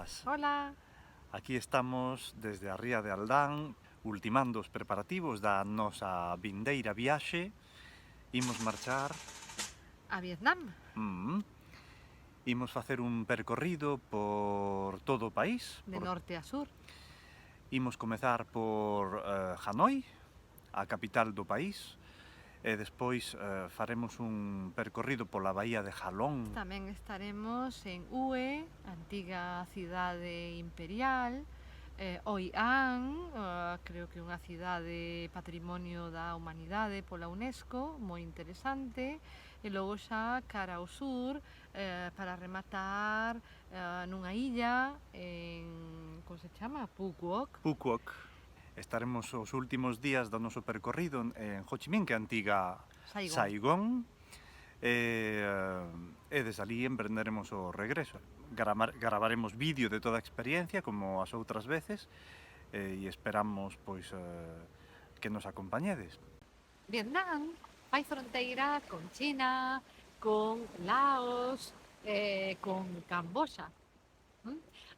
boas. Hola. Aquí estamos desde a Ría de Aldán, ultimando os preparativos da nosa vindeira viaxe. Imos marchar, A Vietnam. imos facer un percorrido por todo o país. De norte a sur. Imos comezar por Hanoi, a capital do país, e despois faremos un percorrido pola bahía de Halong. Tamén estaremos en Hue, antiga cidade imperial, Hoi An, creo que é unha cidade patrimonio da humanidade pola UNESCO, moi interesante, e logo xa cara ao sur, para rematar nunha illa en, como se chama? Phu Quoc. Phu Quoc. Estaremos os últimos días do noso percorrido en Ho Chi Minh, que é a antiga Saigón. E desde ali emprenderemos o regreso. Gravaremos vídeo de toda a experiencia, como as outras veces, e esperamos pois que nos acompañedes. Vietnam fai fronteira con China, con Laos, con Camboxa.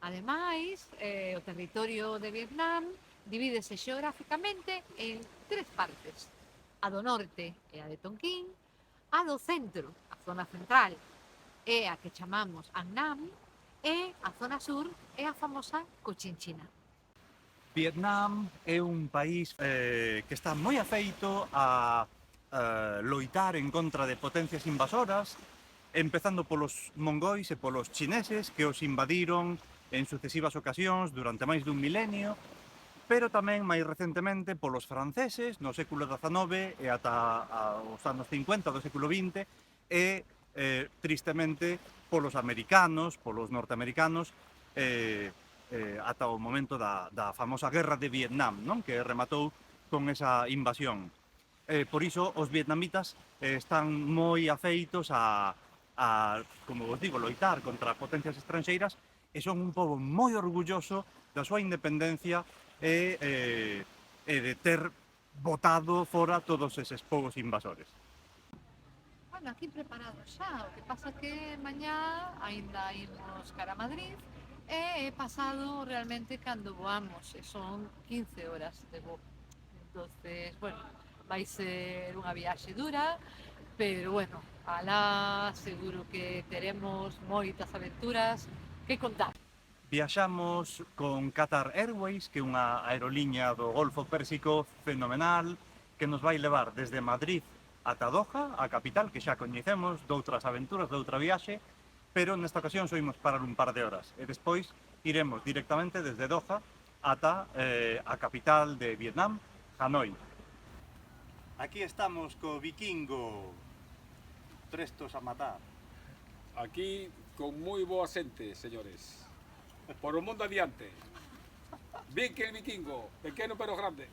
Ademais, o territorio de Vietnam divídese xeográficamente en tres partes. A do norte é a de Tonquín, a do centro, a zona central, é a que chamamos An Nam, e a zona sur é a famosa Cochinchina. Vietnam é un país que está moi afeito a loitar en contra de potencias invasoras, empezando polos mongóis e polos chineses que os invadiron en sucesivas ocasións durante máis dun milenio, pero tamén máis recentemente polos franceses no século XIX e ata os anos 50 do século XX e tristemente polos americanos, polos norteamericanos ata o momento da famosa Guerra de Vietnam, non? Que rematou con esa invasión. Por iso os vietnamitas están moi afeitos a, como vos digo, loitar contra potencias estranxeiras e son un pobo moi orgulloso da súa independencia e de ter botado fora todos eses povos invasores. Bueno, aquí preparados xa, o que pasa que mañá aínda imos cara a Madrid e é pasado realmente cando voamos, e son 15 horas de voo. Entonces, bueno, vai ser unha viaxe dura, pero bueno, alá seguro que teremos moitas aventuras que contar. Viaxamos con Qatar Airways, que é unha aeroliña do Golfo Pérsico fenomenal, que nos vai levar desde Madrid ata Doha, a capital, que xa coñecemos, doutras aventuras, doutra viaxe, pero nesta ocasión só imos parar un par de horas, e despois iremos directamente desde Doha ata a capital de Vietnam, Hanoi. Aquí estamos co Vikingo, prestos a matar. Aquí con moi boa xente, señores. Por o mundo adiante. Bien que el Vikingo, pequeno pero grande.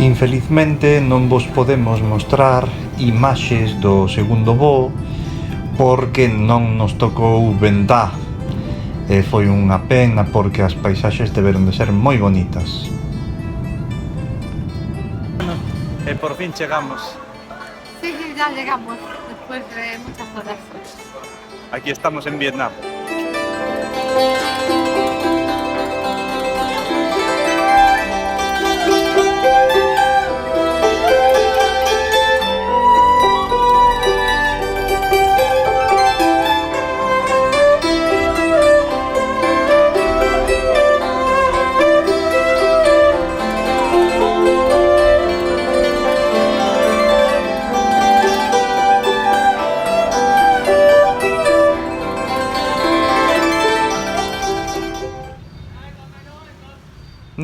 Infelizmente non vos podemos mostrar imaxes do segundo voo porque non nos tocou ventá e foi unha pena porque as paisaxes deberon de ser moi bonitas. E por fin chegamos. Sí, ya llegamos después de muchas horas. Aquí estamos en Vietnam.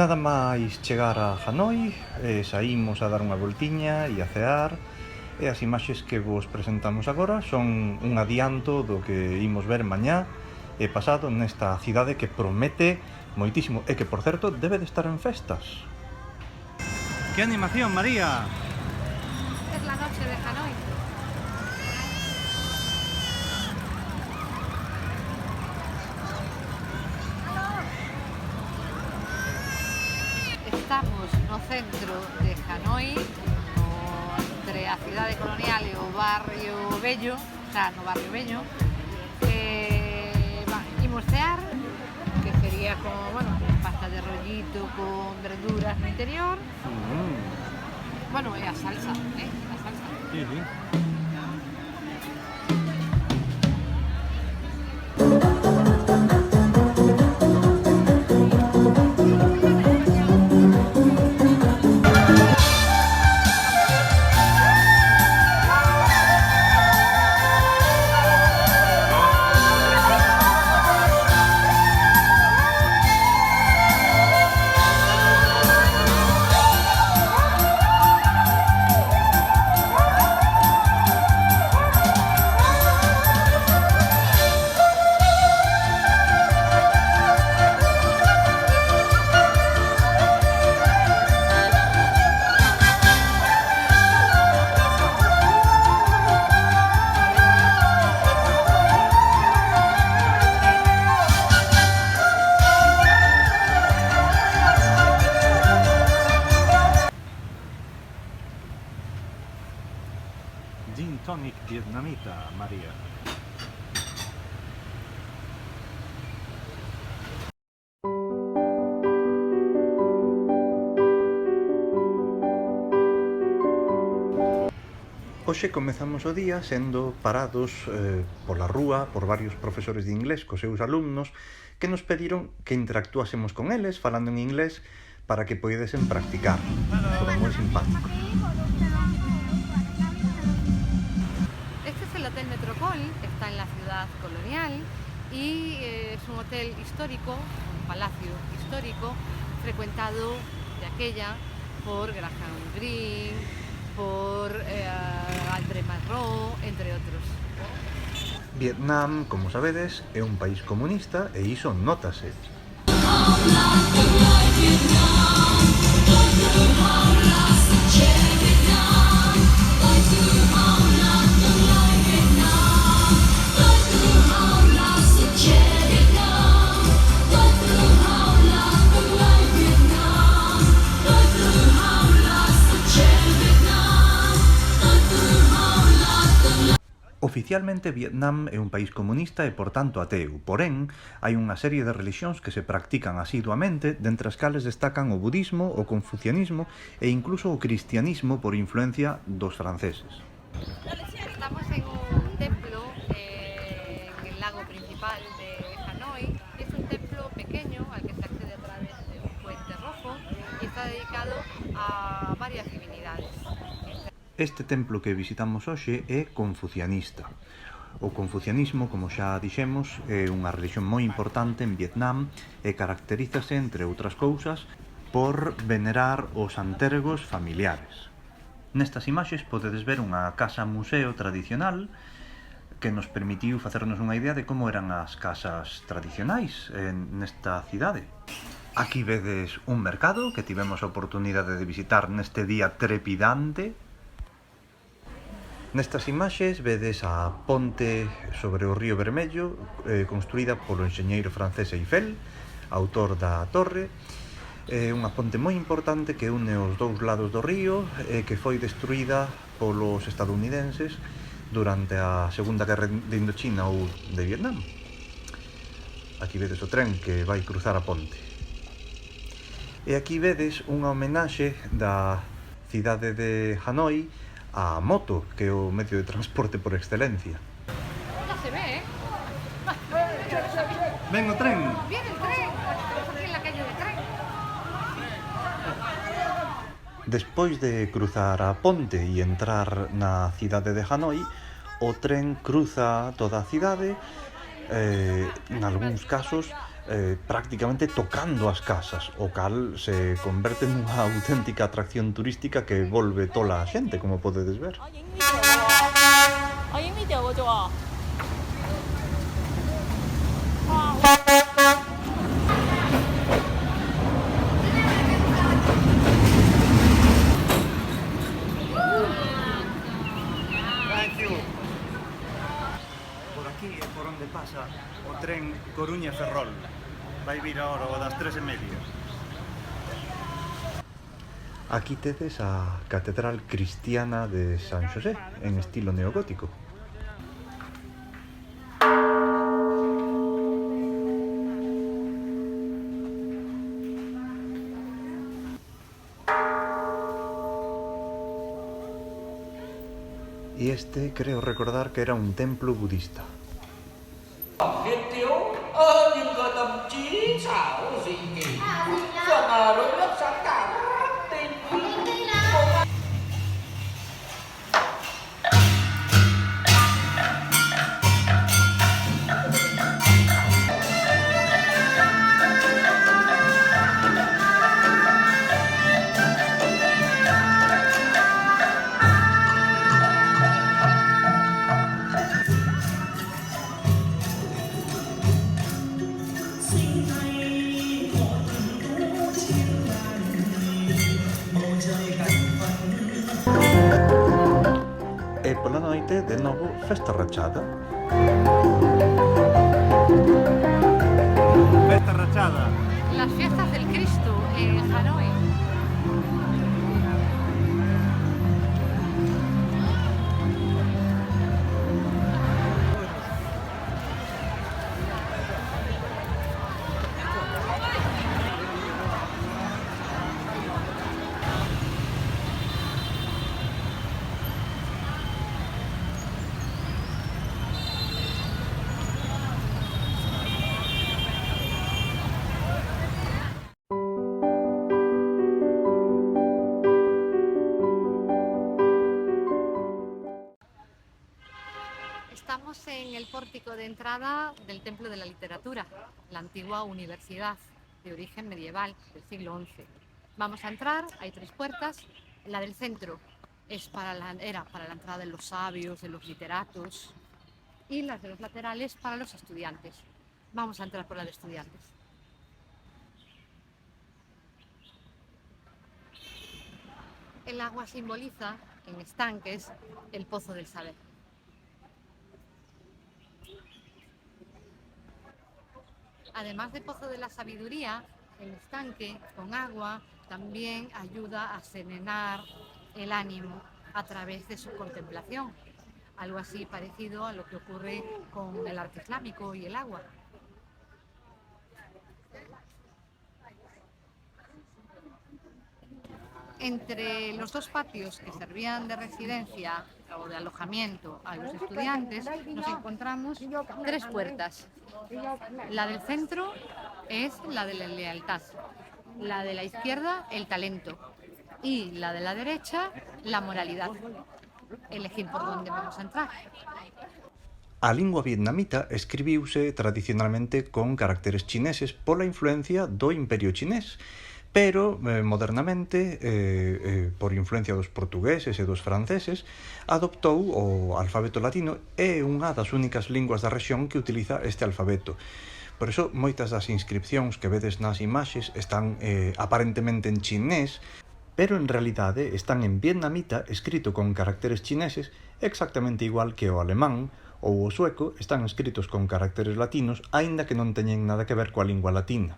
Nada máis chegar a Hanoi, saímos a dar unha voltiña e a cear, e as imaxes que vos presentamos agora son un adianto do que imos ver mañá e pasado nesta cidade que promete moitísimo e que, por certo, debe de estar en festas. Que animación, María! Es la noche de Hanoi. Estamos no centro de Hanoi, entre a cidade colonial e o barrio bello, no barrio bello. Imos cear, que sería como, bueno, pasta de rollito con verduras no interior. Bueno, e a salsa, a salsa. Sí, sí. Gin tonic vietnamita, María. Hoxe comezamos o día sendo parados pola rúa por varios profesores de inglés cos seus alumnos que nos pediron que interactuásemos con eles falando en inglés para que poidesen practicar. Todo moi simpático. Este es el Hotel Metropol, está en la ciudad colonial y es un hotel histórico, un palacio histórico, frecuentado de aquella por Graham Greene, por André Malraux, entre otros. Vietnam, como sabedes, é un país comunista e iso nótase. Oficialmente Vietnam é un país comunista e, por tanto, ateo. Porén, hai unha serie de relixións que se practican asiduamente, dentre as cales destacan o budismo, o confucianismo e incluso o cristianismo por influencia dos franceses. Estamos en un templo en el lago principal de Hanoi. Es un templo pequeño al que se accede a través de un puente rojo y está dedicado a varias divinidades. Este templo que visitamos hoxe é confucianista. O confucianismo, como xa dixemos, é unha religión moi importante en Vietnam e caracterízase, entre outras cousas, por venerar os antergos familiares. Nestas imaxes podedes ver unha casa-museo tradicional que nos permitiu facernos unha idea de como eran as casas tradicionais nesta cidade. Aquí vedes un mercado que tivemos a oportunidade de visitar neste día trepidante. Nestas imaxes vedes a ponte sobre o río Vermello, construída polo enxeñeiro francés Eiffel, autor da torre. É unha ponte moi importante que une os dous lados do río e que foi destruída polos estadounidenses durante a Segunda Guerra de Indochina ou de Vietnam. Aquí vedes o tren que vai cruzar a ponte. E aquí vedes unha homenaxe da cidade de Hanoi á moto, que é o medio de transporte por excelencia. Ya se ve, ¿eh? Ven o tren! Viene el tren. Estamos aquí en la calle de tren. Despois de cruzar a ponte e entrar na cidade de Hanoi, o tren cruza toda a cidade, en algúns casos prácticamente tocando as casas, o cal se converte nunha auténtica atracción turística que volve tola a xente, como podedes ver. Por aquí é por onde pasa o tren Coruña-Ferrol. Vai vir agora o das 3:30. Aquí tedes a Catedral Cristiana de San Xosé, en estilo neogótico. E este creo recordar que era un templo budista. Thiết thiếu ở những cái tâm trí xảo dị kỳ và mà đôi lúc sáng tạo tình E pola noite, de novo, festa rachada. Festa rachada. Las fiestas del Cristo en Hanoi. Estamos en el pórtico de entrada del Templo de la Literatura, la antigua universidad de origen medieval del siglo XI. Vamos a entrar, hay 3 puertas. La del centro era para la entrada de los sabios, de los literatos, y las de los laterales para los estudiantes. Vamos a entrar por la de estudiantes. El agua simboliza, en estanques, el pozo del saber. Además de pozo de la sabiduría, el estanque con agua también ayuda a serenar el ánimo a través de su contemplación. Algo así parecido a lo que ocurre con el arte islámico y el agua. Entre los 2 patios que servían de residencia o de alojamiento a los estudiantes, nos encontramos 3 puertas. La del centro es la de la lealtad, la de la izquierda el talento y la de la derecha la moralidad. Elegir por dónde vamos a entrar. A lingua vietnamita escribiuse tradicionalmente con caracteres chineses pola influencia do Imperio Chinés, pero modernamente, por influencia dos portugueses e dos franceses, adoptou o alfabeto latino e é unha das únicas linguas da rexión que utiliza este alfabeto. Por iso, moitas das inscripcións que vedes nas imaxes están aparentemente en chinés, pero en realidade están en vietnamita escrito con caracteres chineses exactamente igual que o alemán ou o sueco están escritos con caracteres latinos, aínda que non teñen nada que ver coa lingua latina.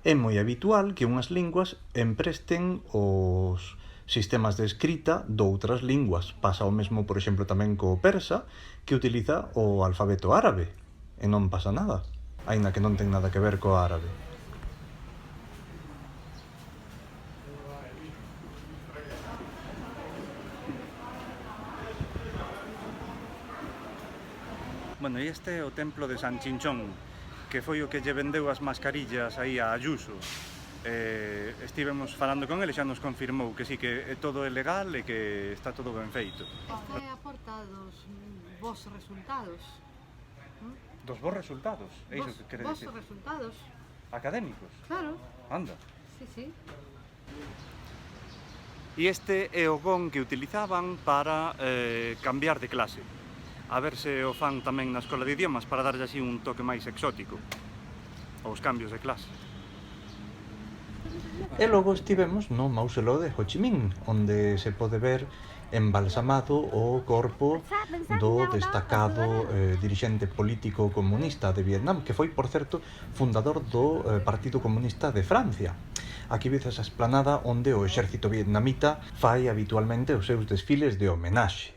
É moi habitual que unhas linguas empresten os sistemas de escrita doutras linguas. Pasa o mesmo, por exemplo, tamén co persa, que utiliza o alfabeto árabe. E non pasa nada, aínda que non ten nada que ver co árabe. Bueno, e este é o templo de San Chinchón, que foi o que lle vendeu as mascarillas aí a Ayuso. Estivemos falando con ele e xa nos confirmou que sí, que é todo legal e que está todo ben feito. Este aporta dos bons resultados. Dos bons resultados, é iso que quere Bons dicir? resultados, Académicos, claro, anda. sí, sí. E este é o gong que utilizaban para cambiar de clase. A ver se o fan tamén na escola de idiomas para darlle así un toque máis exótico aos cambios de clase. E logo estivemos no mausoleo de Ho Chi Minh, onde se pode ver embalsamado o corpo do destacado dirixente político comunista de Vietnam, que foi, por certo, fundador do Partido Comunista de Francia. Aquí vedes a esplanada onde o exército vietnamita fai habitualmente os seus desfiles de homenaxe.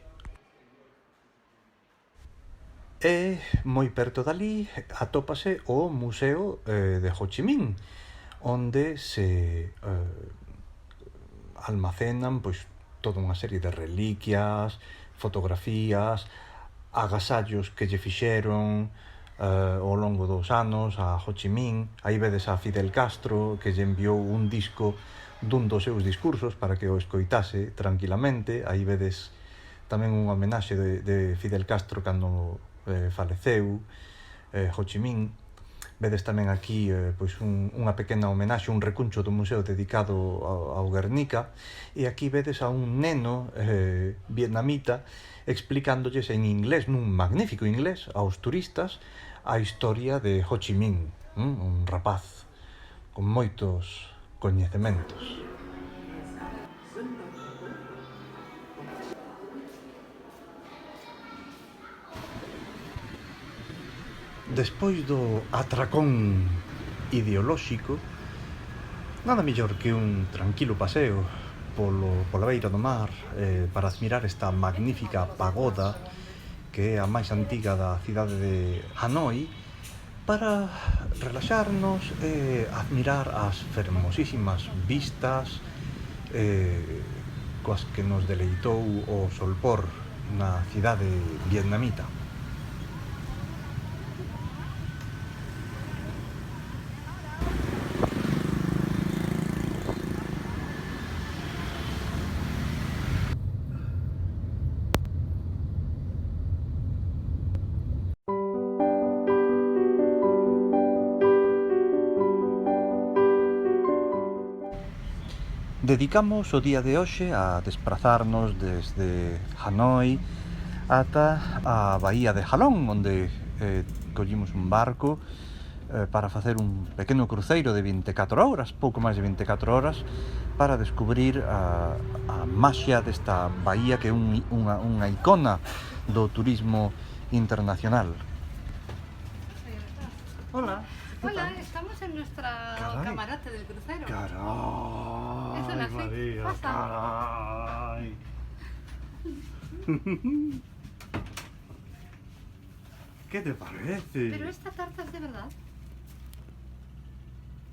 E moi perto dali atópase o Museo de Ho Chi Minh, onde se almacenan pois toda unha serie de reliquias, fotografías, agasallos que lle fixeron ao longo dos anos a Ho Chi Minh. Aí vedes a Fidel Castro, que lle enviou un disco dun dos seus discursos para que o escoitase tranquilamente. Aí vedes tamén unha homenaxe de Fidel Castro cando faleceu Ho Chi Minh. Vedes tamén aquí pois unha pequena homenaxe, un recuncho do museo dedicado ao Guernica, e aquí vedes a un neno vietnamita explicándolles en inglés, nun magnífico inglés, aos turistas a historia de Ho Chi Minh, un rapaz con moitos coñecementos. Despois do atracón ideolóxico, nada mellor que un tranquilo paseo pola beira do mar para admirar esta magnífica pagoda que é a máis antiga da cidade de Hanoi, para relaxarnos e admirar as fermosísimas vistas coas que nos deleitou o solpor na cidade vietnamita. Dedicamos o día de hoxe a desprazarnos desde Hanoi ata a bahía de Halong, onde collimos un barco para facer un pequeno cruceiro de 24 horas, pouco máis de 24 horas, para descubrir a maxia desta bahía que é unha icona do turismo internacional. Hola. Hola, estamos en nuestra camarote del crucero. Caray, Es una María, pasa. caray. ¿Qué te parece? Pero esta tarta es de verdad.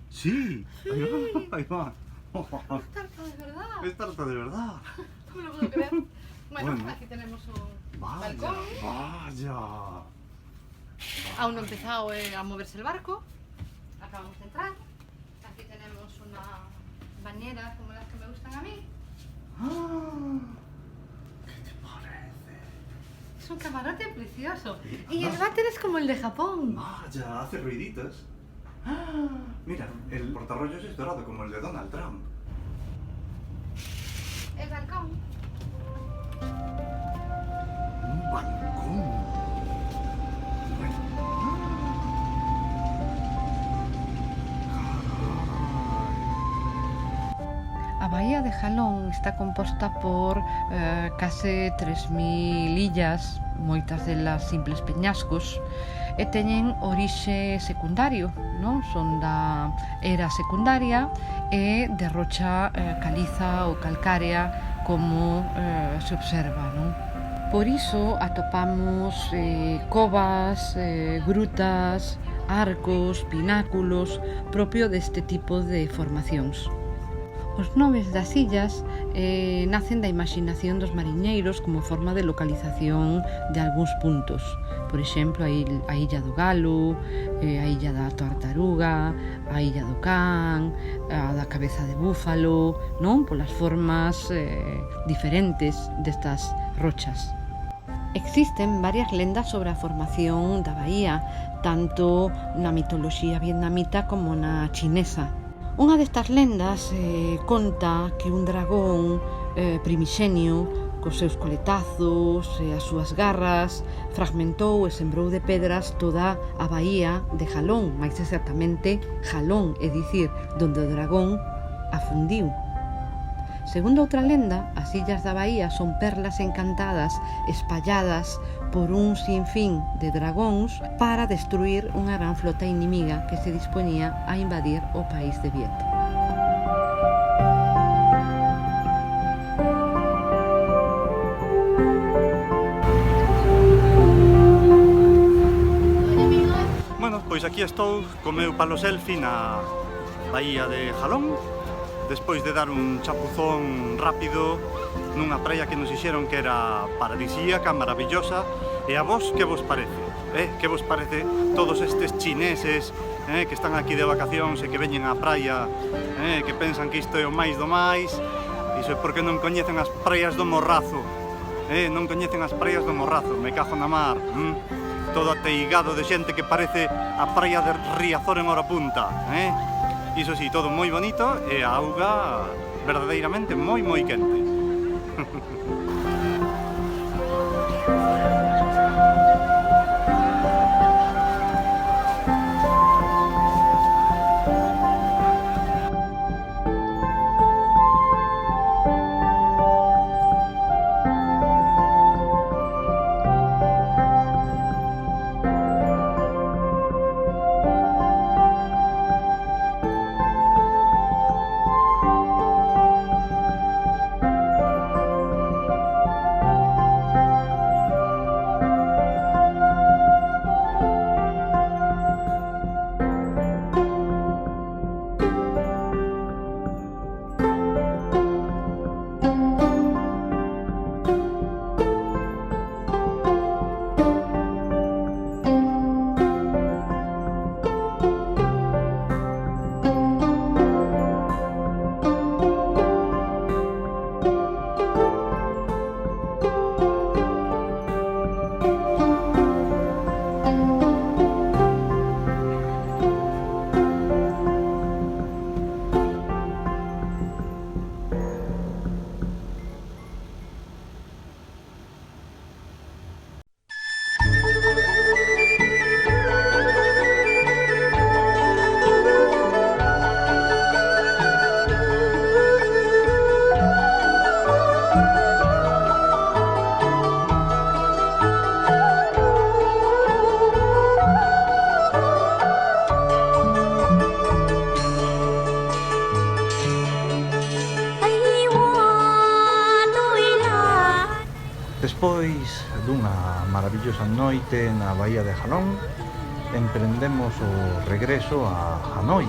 Sí, ahí va, ahí va. Es tarta de verdad. Es tarta de verdad. No me lo puedo creer. Bueno, Bueno. aquí tenemos un Vaya, balcón. vaya. Aún no ha empezado a moverse el barco. Acabamos de entrar. Aquí tenemos una bañera como las que me gustan a mí. ¿Qué te parece? Es un camarote precioso. Y el váter es como el de Japón. Vaya, hace ruiditos. Mira, el portarrollos es dorado como el de Donald Trump. El balcón. Un balcón. bahía de Jalón está composta por case 3.000 illas, moitas delas simples peñascos, e teñen orixe secundario, non? Son da era secundaria e de rocha caliza ou calcárea, como se observa, non? Por iso atopamos covas, grutas, arcos, pináculos, propio deste tipo de formacións. Os nomes das illas nacen da imaxinación dos mariñeiros como forma de localización de algúns puntos. Por exemplo, a illa do Galo, a illa da Tartaruga, a illa do Can, a da Cabeza de Búfalo, non? Polas formas diferentes destas rochas. Existen varias lendas sobre a formación da bahía, tanto na mitoloxía vietnamita como na chinesa. Unha destas lendas conta que un dragón primixenio, cos seus coletazos e as súas garras, fragmentou e sembrou de pedras toda a bahía de Jalón, máis exactamente Jalón, é dicir, donde o dragón afundiu. Segundo outra lenda, as illas da bahía son perlas encantadas espalladas por un sinfín de dragóns para destruir unha gran flota inimiga que se dispoñía a invadir o país de Viet. Bueno, pois aquí estou co meu palo selfie na bahía de Jalón, despois de dar un chapuzón rápido nunha praia que nos dixeron que era paradisíaca, maravillosa. E a vos, que vos parece? Que vos parece todos estes chineses que están aquí de vacacións e que veñen á praia, que pensan que isto é o máis do máis? Iso é porque non coñecen as praias do Morrazo, non coñecen as praias do Morrazo, me cajo na mar. Todo ateigado de xente que parece a praia de Riazor en hora punta, Iso sí, todo moi bonito e a auga verdadeiramente moi quente. Despois dunha maravillosa noite na bahía de Jalón, emprendemos o regreso a Hanoi.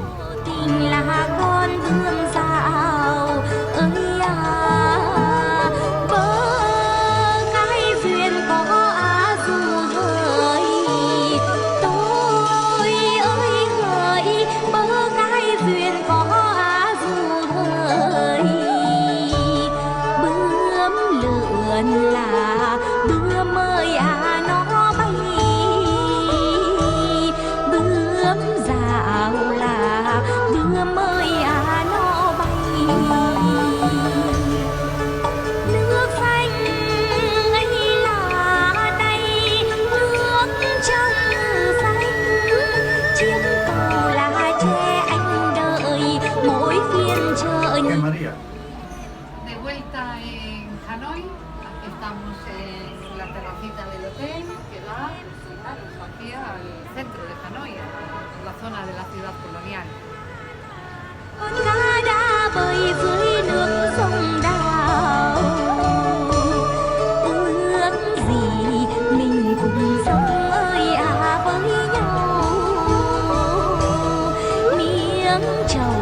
chầu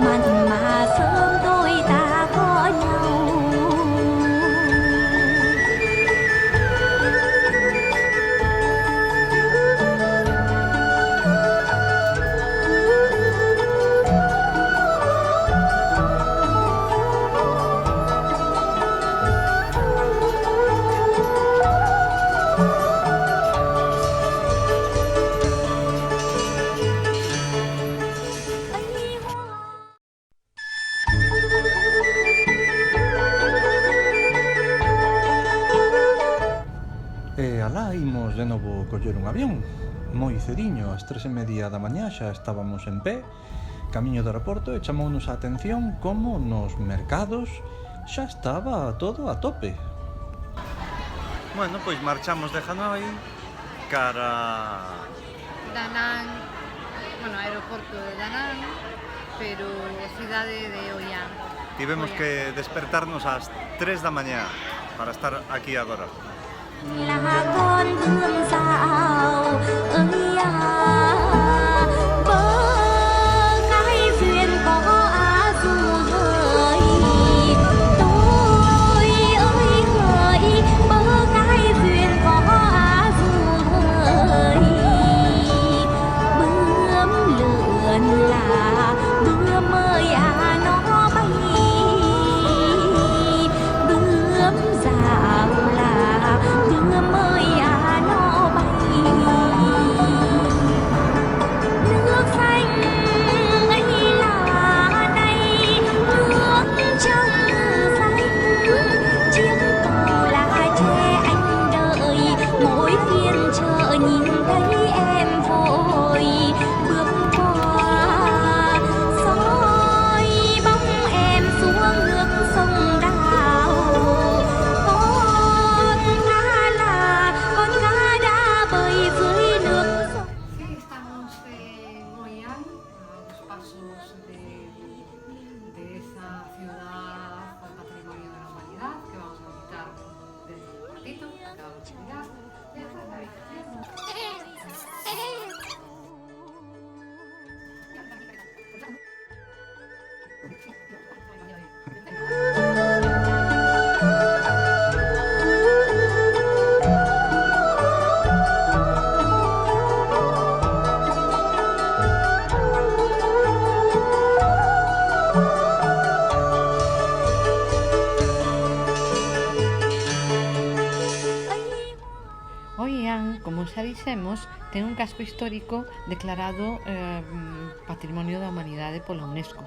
mặn mà sớm đôi ta có nhau. E alá imos de novo coller un avión. Moi cediño, ás 3:30 da mañá xa estábamos en pé, camiño do aeroporto, e chamounos a atención como nos mercados xa estaba todo a tope. Bueno, pois marchamos de Hanoi cara... Da Nang, bueno, aeroporto de Da Nang, pero cidade de Hoi An. Tivemos que despertarnos ás 3 da mañá para estar aquí agora. Là con thương sao ơi à, bờ cái duyên có dù hỡi, tôi ơi hỡi bờ cái duyên có dù hỡi, bướm lượn là bướm ơi à nó bay, bướm dạo là bướm ơi à nó bay, nước xanh ấy là đây, nước trong xanh, chiếc cầu là tre anh đợi, mỗi phiên chợ nhìn thấy em vội bước qua, soi bóng em xuống nước sông Đào. Con cá đã bơi dưới nước sông. Sí, estamos en Hoi An, a los pasos de esa ciudad patrimonio de la humanidad que vamos a visitar dentro de un ratito, que acabamos de mirar. Y esta es la habitación. Hoi An, como xa dixemos, ten un casco histórico declarado Patrimonio da Humanidade pola UNESCO.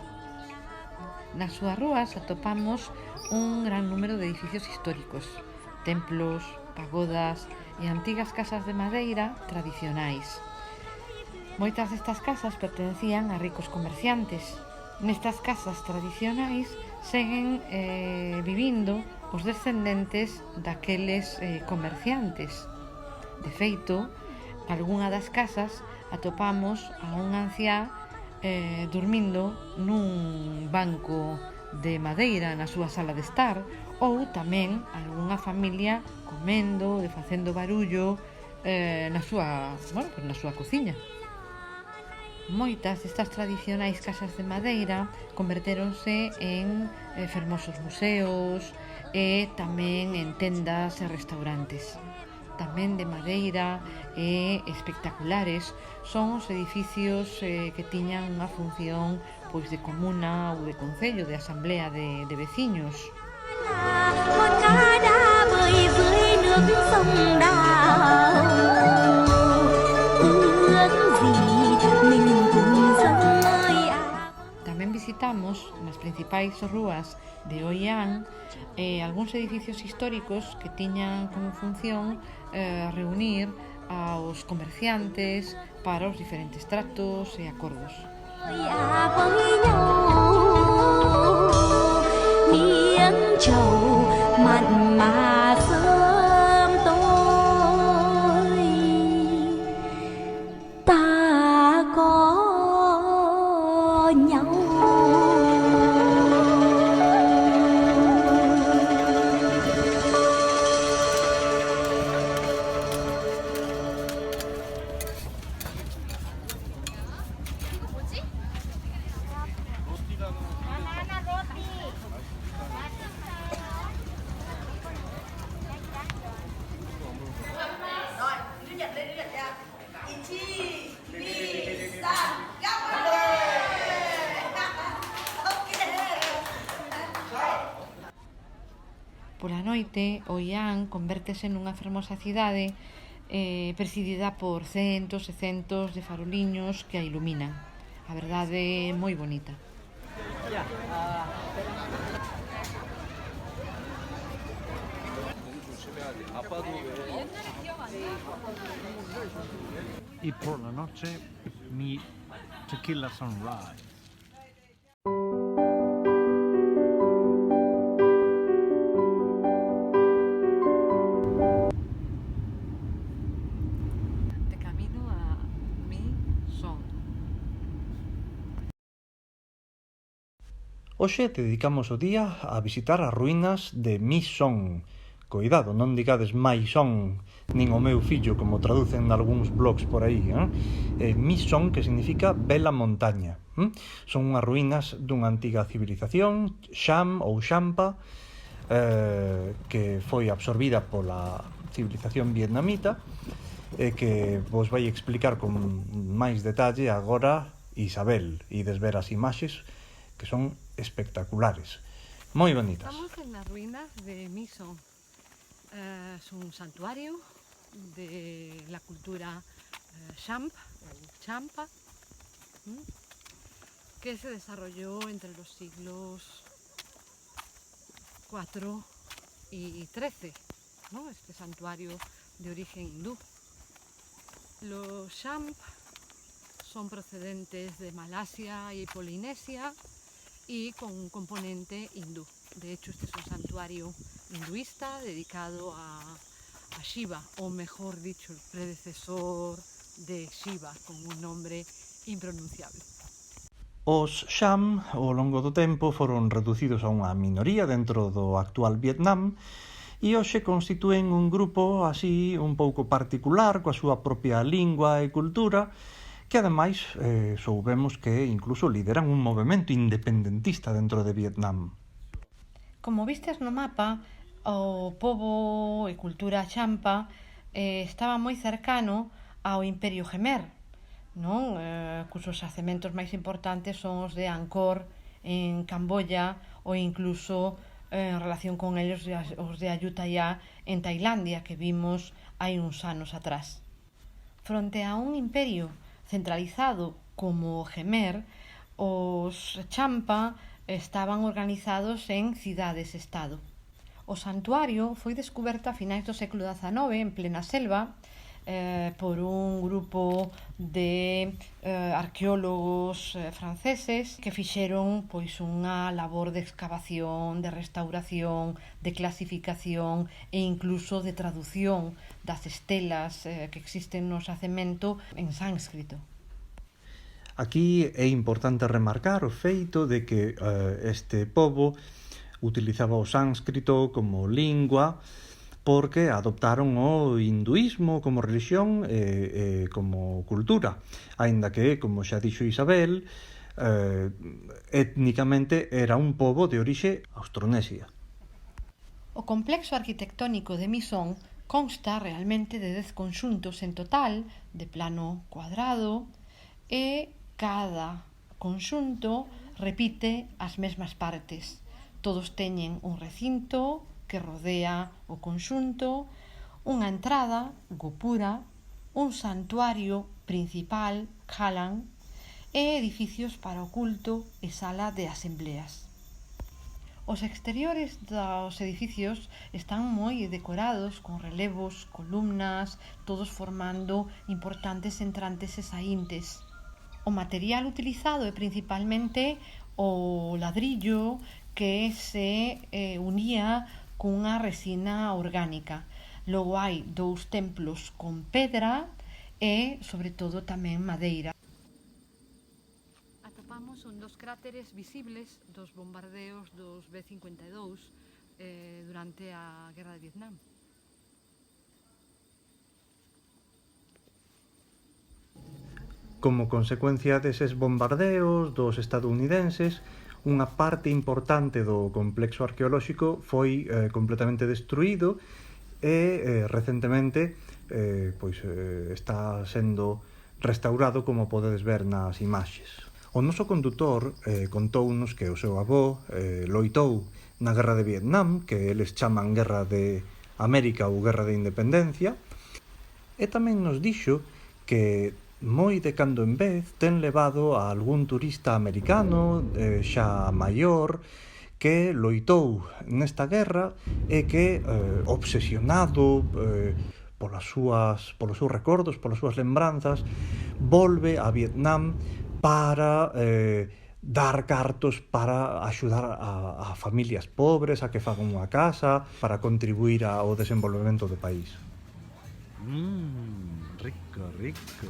Nas súas rúas atopamos un gran número de edificios históricos, templos, pagodas e antigas casas de madeira tradicionais. Moitas destas casas pertencían a ricos comerciantes. Nestas casas tradicionais seguen vivindo os descendentes daqueles comerciantes. De feito, algunha das casas atopamos a un anciá dormindo nun banco de madeira na súa sala de estar, ou tamén algunha familia comendo e facendo barullo na súa cociña. Moitas destas tradicionais casas de madeira convertéronse en fermosos museos e tamén en tendas e restaurantes. Tamén de madeira e espectaculares son os edificios que tiñan unha función pois de comuna ou de concello, de asamblea de veciños. Con cá đã bơi dưới nước sông Đào, ước gì mình cùng sông ơi à. Tamén visitamos nas principais rúas de Hoi An algúns edificios históricos que tiñan como función reunir aos comerciantes para os diferentes tratos e acordos. Ơi à với nhau miếng trầu mặn mà sớm tối ta có nhau. noite o Ián convértese nunha fermosa cidade presidida por centos e centos de faroliños que a iluminan. A verdade é moi bonita. Y por la noche mi tequila sunrise. De camino a Mi Son. Hoxe dedicamos o día a visitar as ruínas de Misón. Coidado, non digades Maison, nin o meu fillo, como traducen nalgúns blogs por aí. Misón, que significa bela montaña. Son unhas ruínas dunha antiga civilización, Cham ou Champa, que foi absorbida pola civilización vietnamita, e que vos vai explicar con máis detalle agora Isabel, e ver as imaxes que son espectaculares, moi bonitas. Estamos en las ruinas de Mi Son. Es un santuario de la cultura Champa, que se desarrolló entre los siglos IV y XIII, ¿no? Este santuario de origen hindú. Los Champ son procedentes de Malasia y Polinesia y con un componente hindú. De hecho, este es un santuario hinduista dedicado a Shiva, o mejor dicho, el predecesor de Shiva, con un nombre impronunciable. Os Cham, ao longo do tempo, foron reducidos a unha minoría dentro do actual Vietnam e hoxe constitúen un grupo así un pouco particular, coa súa propia lingua e cultura, que ademais soubemos que incluso lideran un movemento independentista dentro de Vietnam. Como vistes no mapa, o pobo e cultura Champa estaba moi cercano ao Imperio Khmer, non? Cusos xacementos máis importantes son os de Angkor en Camboya ou incluso en relación con eles os de Ayutthaya en Tailandia, que vimos hai uns anos atrás. Fronte a un imperio centralizado como o Khmer, os Champa estaban organizados en cidades-estado. O santuario foi descuberto a finais do século XIX en plena selva por un grupo de arqueólogos franceses que fixeron pois unha labor de excavación, de restauración, de clasificación e incluso de traducción das estelas que existen no xacemento en sánscrito. Aquí é importante remarcar o feito de que este pobo utilizaba o sánscrito como lingua porque adoptaron o hinduismo como religión e como cultura, aínda que, como xa dixo Isabel, étnicamente era un pobo de orixe austronesia. O complexo arquitectónico de Mi Son consta realmente de 10 conxuntos en total, de plano cuadrado, e cada conxunto repite as mesmas partes. Todos teñen un recinto que rodea o conxunto, unha entrada, gopura, un santuario principal, khalang, e edificios para o culto e sala de asembleas. Os exteriores dos edificios están moi decorados con relevos, columnas, todos formando importantes entrantes e saíntes. O material utilizado é principalmente o ladrillo que se unía cunha resina orgánica. Logo hai 2 templos con pedra e, sobre todo, tamén madeira. Atopamos un dos cráteres visibles dos bombardeos dos B-52 durante a Guerra de Vietnam. Como consecuencia deses bombardeos dos estadounidenses, unha parte importante do complexo arqueolóxico foi completamente destruído e recentemente está sendo restaurado, como podedes ver nas imaxes. O noso condutor contounos que o seu avó loitou na Guerra de Vietnam, que eles chaman Guerra de América ou Guerra de Independencia, e tamén nos dixo que moi de cando en vez ten levado a algún turista americano xa maior que loitou nesta guerra e que obsesionado polos seus recordos, polas súas lembranzas, volve a Vietnam para dar cartos para axudar a familias pobres a que fagan unha casa, para contribuir ao desenvolvemento do país. Rico, rico.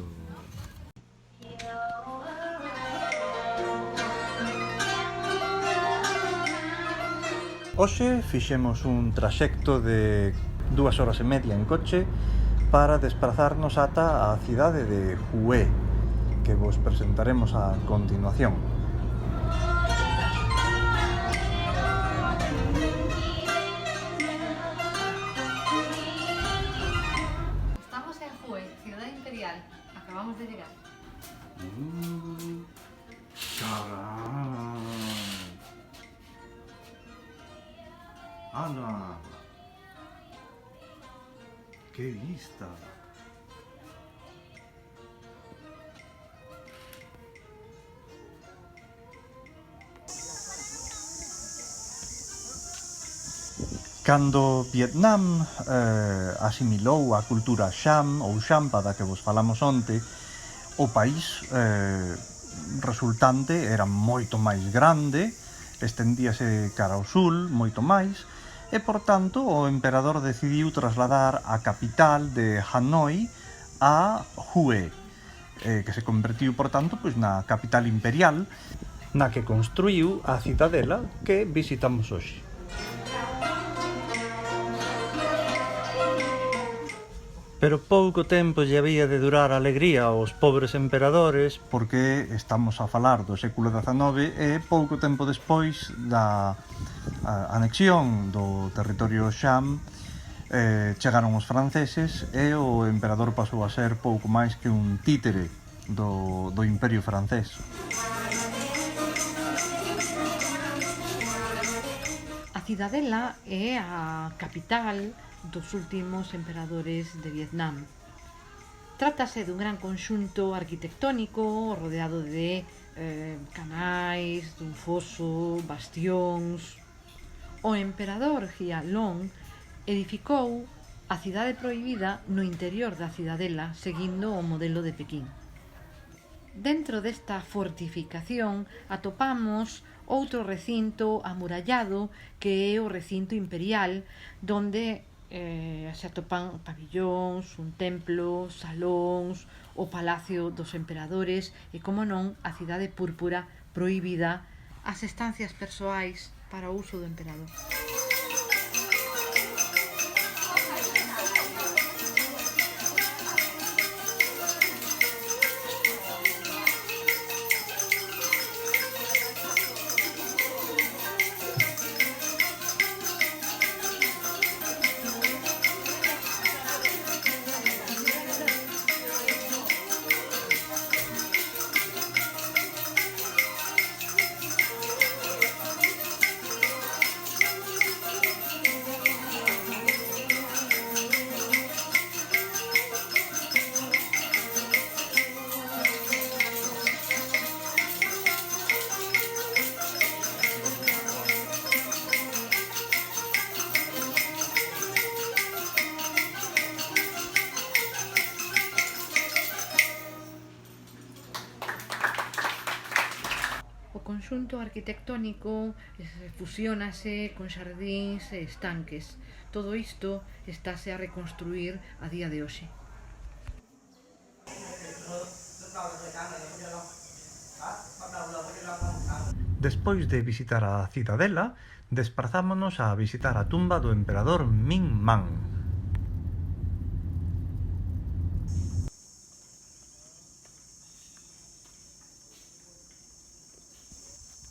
Hoxe fixemos un traxecto de 2 horas e media en coche para desplazarnos ata a cidade de Hue, que vos presentaremos a continuación. Estamos en Hue, ciudad imperial. Acabamos de llegar. ¡Hala! ¡Qué vista! Cando Vietnam asimilou a cultura Cham ou Champa da que vos falamos onte, o país resultante era moito máis grande, estendíase cara ao sul, moito máis, e, por tanto, o emperador decidiu trasladar a capital de Hanoi a Hue, que se convertiu, por tanto, pois, na capital imperial, na que construíu a cidadela que visitamos hoxe. Pero pouco tempo lle había de durar a alegría aos pobres emperadores, porque estamos a falar do século XIX e pouco tempo despois da anexión do territorio Cham chegaron os franceses e o emperador pasou a ser pouco máis que un títere do imperio francés. A cidadela é a capital dos últimos emperadores de Vietnam. Trátase dun gran conxunto arquitectónico rodeado de canais, dun foso, bastións. O emperador Gia Long edificou a cidade prohibida no interior da cidadela seguindo o modelo de Pequín. Dentro desta fortificación atopamos outro recinto amurallado que é o recinto imperial, donde se atopan pabillóns, un templo, salóns, o palacio dos emperadores e, como non, a cidade púrpura prohibida, as estancias persoais para o uso do emperador. O conxunto arquitectónico fusionase con xardíns e estanques. Todo isto estáse a reconstruir a día de hoxe. Despois de visitar a cidadela, desprazámonos a visitar a tumba do emperador Ming Man.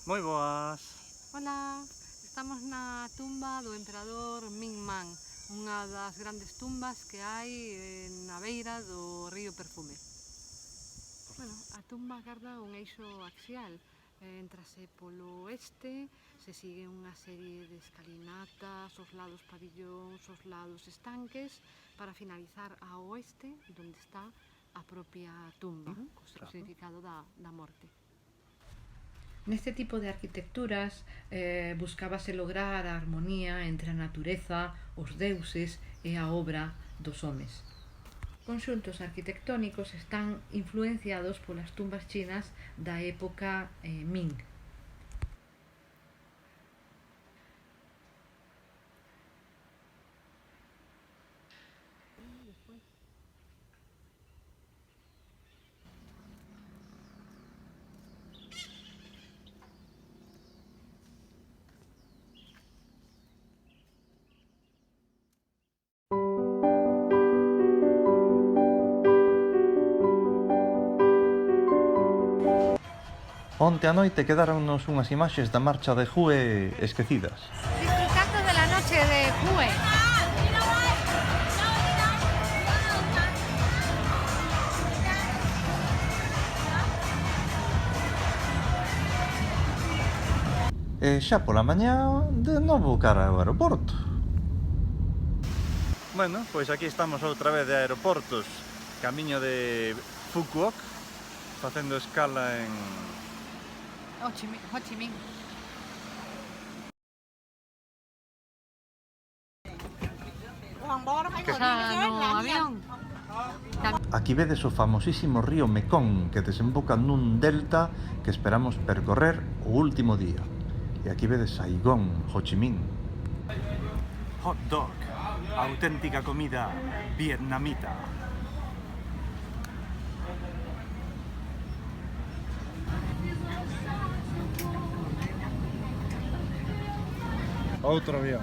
Moi boas. Hola, estamos na tumba do emperador Ming Man, unha das grandes tumbas que hai na beira do río Perfume. Bueno, a tumba garda un eixo axial. Entrase polo oeste, se sigue unha serie de escalinatas, os lados pabillóns, os lados estanques, para finalizar ao oeste, onde está a propia tumba, co significado da morte. Neste tipo de arquitecturas buscábase lograr a armonía entre a natureza, os deuses e a obra dos homes. Conxuntos arquitectónicos están influenciados polas tumbas chinas da época Ming. Onte a noite quedáronnos unhas imaxes da marcha de Hue esquecidas. Disfrutando de la noche de Hue. E xa pola mañá, de novo cara ao aeroporto. Bueno, pois aquí estamos outra vez de aeroportos, camiño de Fukuoka, facendo escala en Ho Chi Minh. No avión. Aquí vedes o famosísimo río Mekong que desemboca nun delta que esperamos percorrer o último día. E aquí vedes Saigón, Ho Chi Minh. hot dog, auténtica comida vietnamita. Outro avión.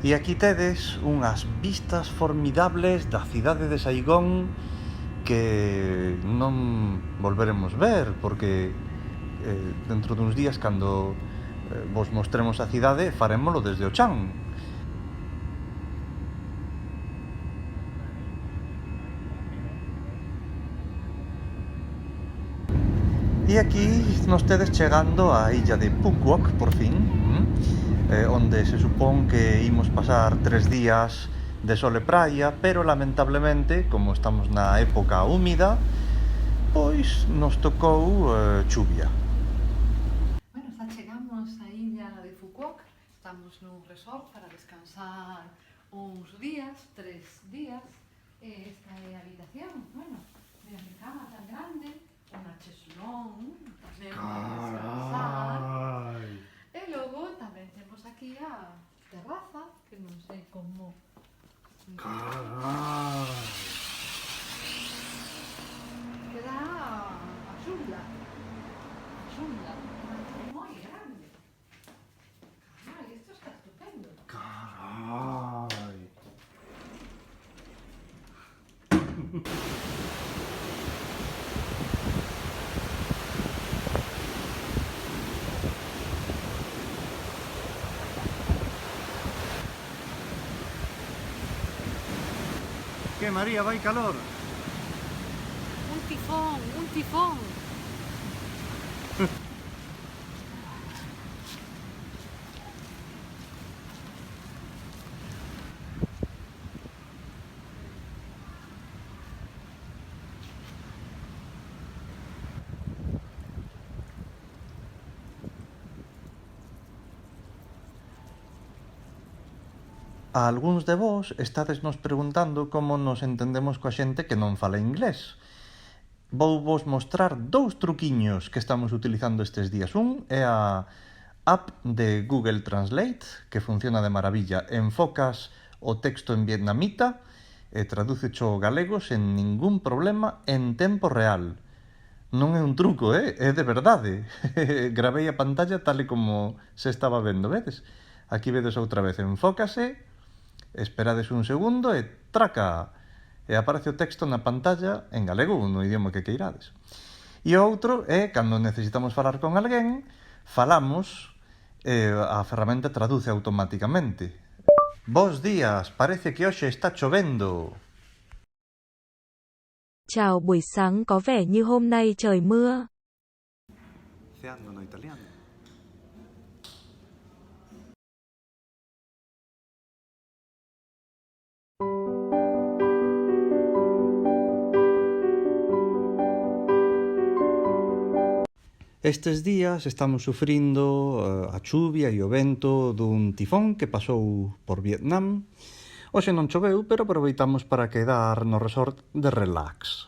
E aquí tedes unhas vistas formidables da cidade de Saigón que non volveremos ver porque dentro duns días cando vos mostremos a cidade farémolo desde o chan. E aquí nos tedes chegando á illa de Phuket por fin, onde se supón que imos pasar 3 días de sol e praia, pero lamentablemente, como estamos na época húmida, pois nos tocou chuvia. Bueno, xa chegamos á illa de Fukuoka, estamos nun resort para descansar uns días, 3 días, e esta é a habitación, bueno, mira mi cama tan grande, unha cheslón, tamén para descansar. E logo tamén temos aquí a terraza, que non sei como... Que dá a xungla. A xungla. Moi grande. Carai, isto está estupendo. Carai. Que María, vai calor. Un tifón, un tifón. A algúns de vos estades nos preguntando como nos entendemos coa xente que non fala inglés. Vou vos mostrar 2 truquiños que estamos utilizando estes días. Un é a app de Google Translate, que funciona de maravilla. Enfocas o texto en vietnamita e tradúcecho ao galego sen ningún problema en tempo real. Non é un truco, é de verdade. Gravei a pantalla tal e como se estaba vendo, vedes? Aquí vedes outra vez, enfócase, esperades un segundo e traca! E aparece o texto na pantalla en galego ou no idioma que queirades. E o outro é, cando necesitamos falar con alguén, falamos e a ferramenta traduce automáticamente. Bos días, parece que hoxe está chovendo. Chào buổi sáng, có vẻ như hôm nay trời mưa. Ceando no italiano. Estes días estamos sufrindo a chuvia e o vento dun tifón que pasou por Vietnam. Hoxe non choveu, pero aproveitamos para quedar no resort de relax.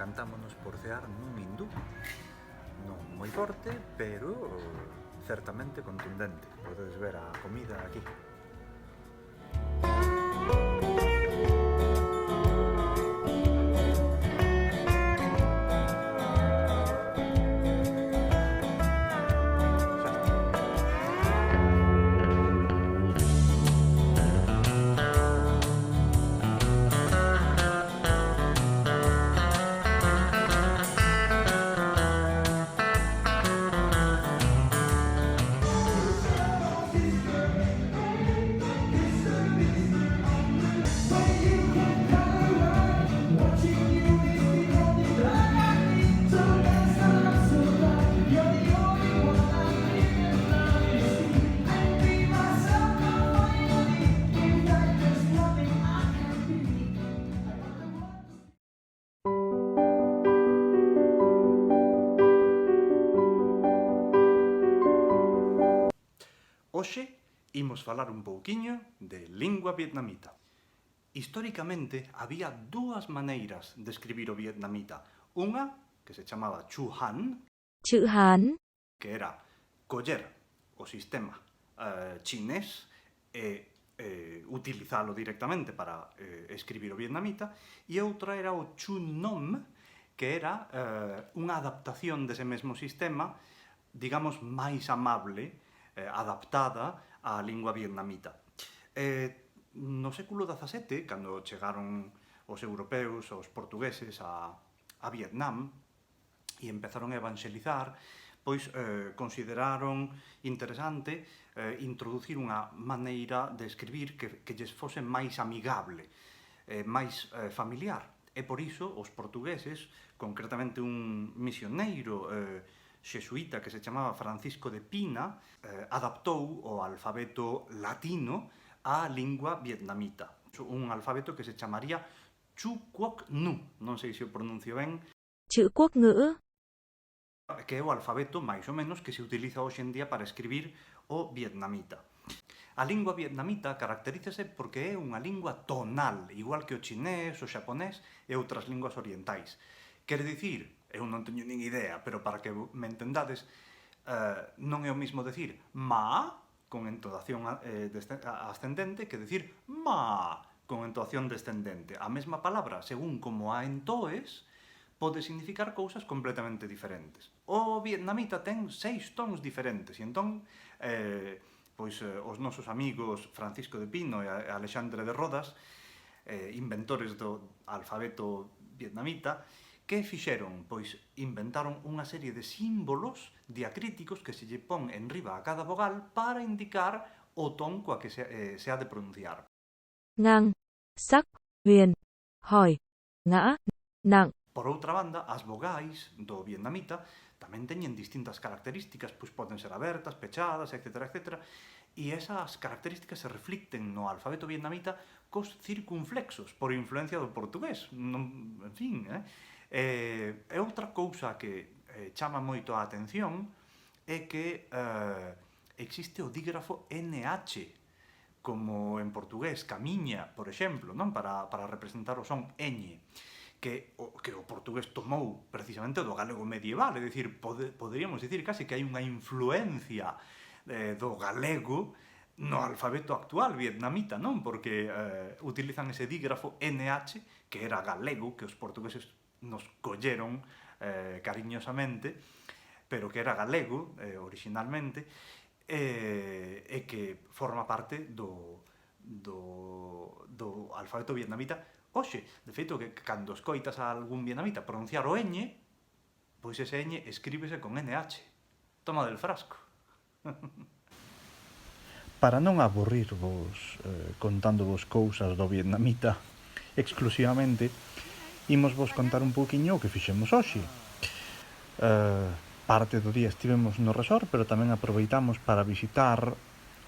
decantámonos por cear nun hindú. Non moi forte, pero certamente contundente. Podedes ver a comida aquí. Hoxe imos falar un pouquiño de lingua vietnamita. Históricamente había dúas maneiras de escribir o vietnamita. Unha que se chamaba Chu Han, chữ Hán, que era coller o sistema chinés e utilizalo directamente para escribir o vietnamita, e outra era o Chu Nom, que era unha adaptación dese mesmo sistema, digamos, máis amable, adaptada á lingua vietnamita. No século XVII, cando chegaron os europeos, os portugueses a Vietnam e empezaron a evangelizar, pois consideraron interesante introducir unha maneira de escribir que lles fose máis amigable, máis familiar. E por iso os portugueses, concretamente un misioneiro xesuíta que se chamaba Francisco de Pina, adaptou o alfabeto latino á lingua vietnamita. Un alfabeto que se chamaría Chu Quoc Nu, non sei se o pronuncio ben, chữ quốc ngữ, que é o alfabeto, máis ou menos, que se utiliza hoxe en día para escribir o vietnamita. A lingua vietnamita caracterízase porque é unha lingua tonal, igual que o chinés, o xaponés e outras linguas orientais. Quere dicir, eu non teño nin idea, pero para que me entendades, non é o mismo decir ma, con entonación ascendente, que decir ma, con entonación descendente. A mesma palabra, según como a entoes, pode significar cousas completamente diferentes. O vietnamita ten 6 tons diferentes, e entón, os nosos amigos Francisco de Pino e Alexandre de Rodas, inventores do alfabeto vietnamita, que fixeron? Pois inventaron unha serie de símbolos diacríticos que se lle pon enriba a cada vogal para indicar o ton coa que se ha de pronunciar. ngang, sắc, huyền, hỏi, ngã, nặng. Por outra banda, as vogais do vietnamita tamén teñen distintas características, pois poden ser abertas, pechadas, etc., etc., e esas características se reflicten no alfabeto vietnamita cos circunflexos, por influencia do portugués. En fin, E outra cousa que chama moito a atención é que existe o dígrafo NH, como en portugués, camiña, por exemplo, non, para representar o son ñ, que o portugués tomou precisamente do galego medieval, é dicir, poderíamos dicir casi que hai unha influencia do galego no alfabeto actual vietnamita, non? Porque utilizan ese dígrafo NH, que era galego, que os portugueses nos colleron cariñosamente, pero que era galego originalmente, e que forma parte do alfabeto vietnamita hoxe. De feito, que cando escoitas a algún vietnamita pronunciar o ñ, pois ese ñ escríbese con NH. Toma del frasco. Para non aburrirvos contándovos cousas do vietnamita exclusivamente, imos vos contar un pouquiño o que fixemos hoxe. Parte do día estivemos no resort, pero tamén aproveitamos para visitar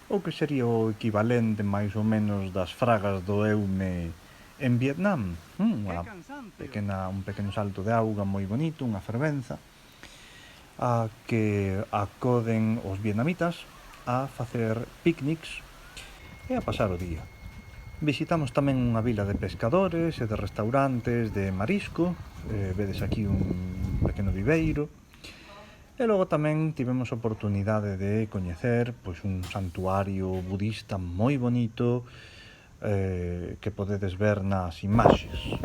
o que sería o equivalente máis ou menos das fragas do Eume en Vietnam. Un pequeno salto de auga moi bonito, unha fervenza, a que acoden os vietnamitas a facer picnics e a pasar o día. Visitamos tamén unha vila de pescadores e de restaurantes de marisco, vedes aquí un pequeno viveiro, e logo tamén tivemos oportunidade de coñecer pois un santuario budista moi bonito que podedes ver nas imaxes.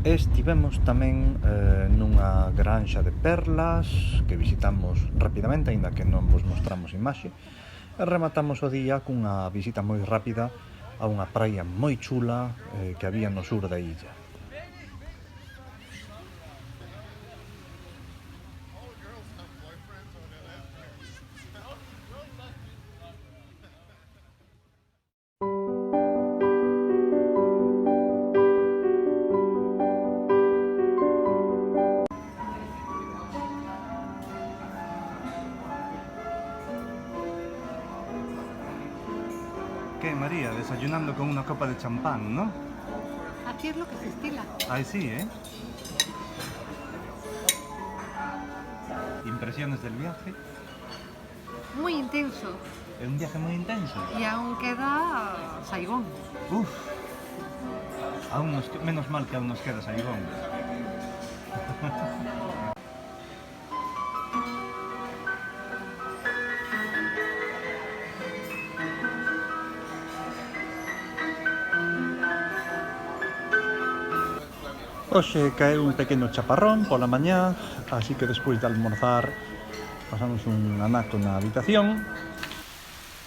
Estivemos tamén nunha granxa de perlas que visitamos rapidamente, aínda que non vos mostramos imaxe, e rematamos o día cunha visita moi rápida a unha praia moi chula que había no sur da illa. esto con una copa de champán, ¿no? Aquí es lo que se estila. Ahí sí, ¿eh? Impresiones del viaje. Muy intenso. Es un viaje muy intenso. Y aún queda Saigón. Uf. Menos mal que aún nos queda Saigón. Hoxe caeu un pequeno chaparrón pola mañá, así que despois de almorzar pasamos un anaco na habitación,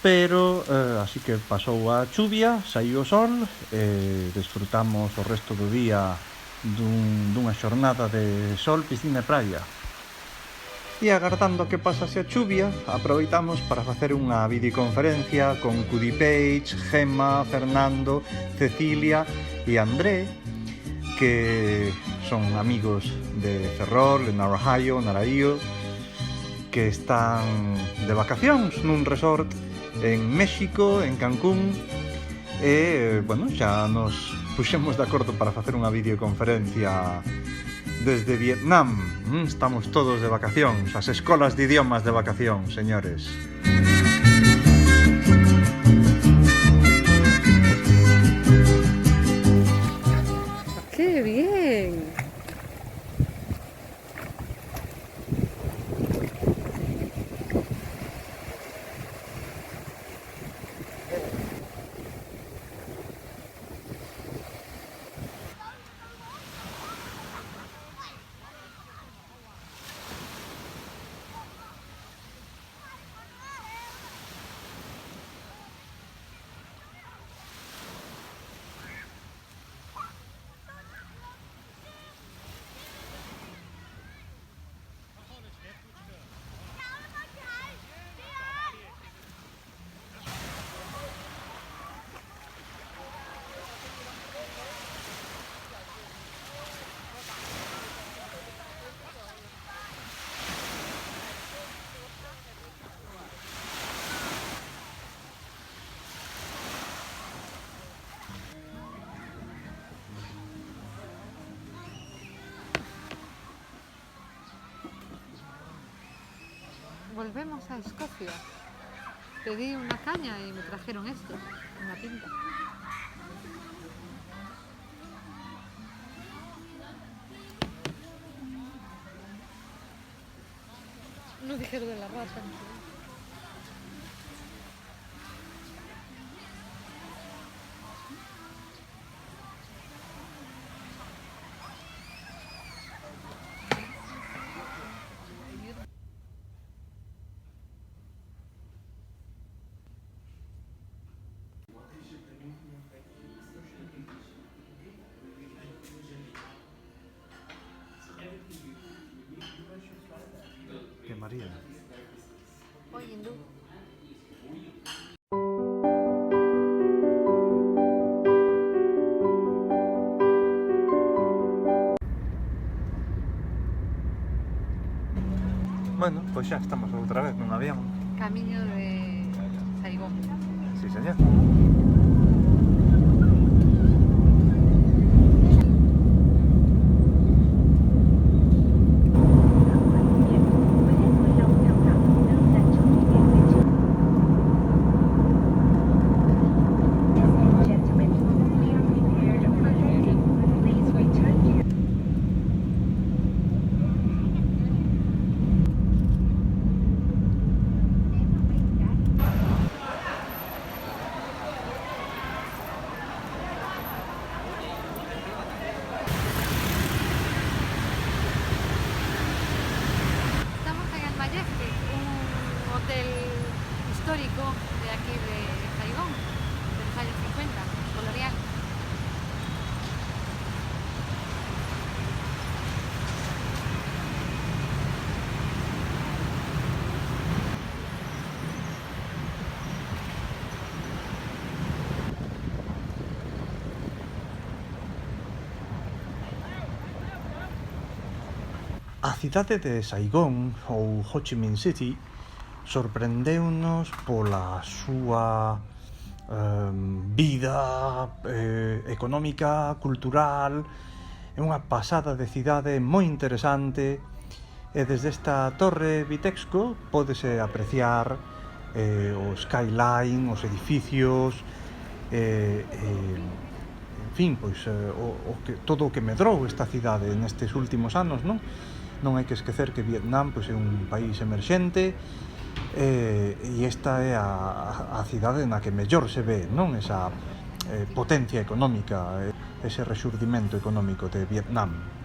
pero así que pasou a chuvia, saiu o sol e desfrutamos o resto do día dunha xornada de sol, piscina e praia. E agardando que pasase a chuvia, aproveitamos para facer unha videoconferencia con Cudi Page, Gemma, Fernando, Cecilia e André, que son amigos de Ferrol, en Ohio, Naraío, que están de vacacións nun resort en México, en Cancún, e, bueno, xa nos puxemos de acordo para facer unha videoconferencia desde Vietnam. Estamos todos de vacacións, as escolas de idiomas de vacación, señores. ¡Qué bien! Volvemos a Escocia. Pedí una caña y me trajeron esto, una pinta. No dijeron de la raza. Que María. Hoy hindú. Bueno, pois xa estamos outra vez nun avión. Camino de Saigón. Sí, señor. Histórico de aquí de Saigón, de los años 50, colonial. A cidade de Saigón, ou Ho Chi Minh City, sorprendeunos pola súa vida económica, cultural. É unha pasada de cidade moi interesante, e desde esta torre Vitexco pódese apreciar o skyline, os edificios, en fin, pois todo o que medrou esta cidade nestes últimos anos, non? Non hai que esquecer que Vietnam pois, é un país emerxente, e esta é a cidade na que mellor se ve, non? Esa potencia económica, ese rexurdimento económico de Vietnam.